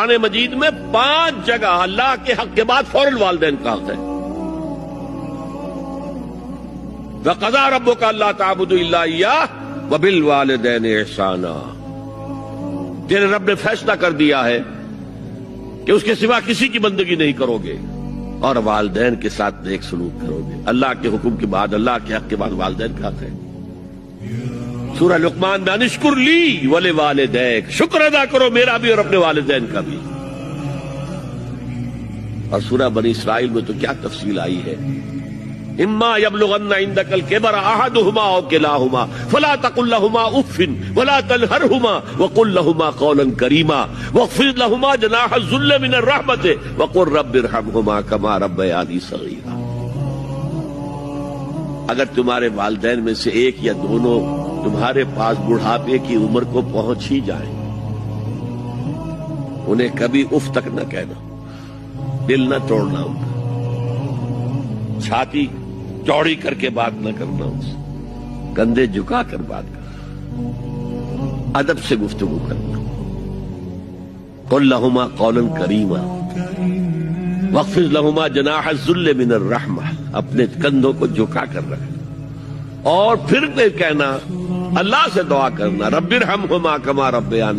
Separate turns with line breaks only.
قرآن مجید میں 5 جگہ اللہ کے حق کے بعد فوراً والدین کا حق ہے۔ وَقَضَىٰ رَبُّكَ أَلَّا تَعْبُدُوا إِلَّا إِيَّاهُ وَبِالْوَالِدَيْنِ إِحْسَانًا، تیرے رب نے فیصلہ کر دیا ہے کہ اس کے سوا کسی کی بندگی نہیں کرو گے اور والدین کے ساتھ نیک سلوک کرو گے۔ اللہ کے حکم کے بعد، اللہ کے حق کے بعد والدین کا حق ہے۔ سورہ لقمان میں انشکر لی ولوالدیک، شکر ادا کرو میرا بھی اور اپنے والدین کا بھی۔ اور سورہ بنی اسرائیل میں تو کیا تفصیل آئی ہے، اما یبلغن عندک الکبر احدہما او کلاہما فلا تقل لہما اف ولا تنہرہما وقل لہما قولا کریما واخفض لہما جناح الذل من الرحمۃ وقل رب ارحمہما کما ربیانی صغیرا۔ اگر تمہارے والدین میں سے ایک یا دونوں تمہارے پاس بڑھاپے کی عمر کو پہنچ ہی جائیں، انہیں کبھی اف تک نہ کہنا، دل نہ توڑنا، ان کا چھاتی چوڑی کر کے بات نہ کرنا، ان سے کندھے جھکا کر بات کرنا، ادب سے گفتگو کرنا۔ قل لہما قولا کریما واخفض لہما جناح الذل من الرحمہ، اپنے کندھوں کو جھکا کر رکھنا، اور پھر کہنا، اللہ سے دعا کرنا، رب ارحمہما کما ربیانی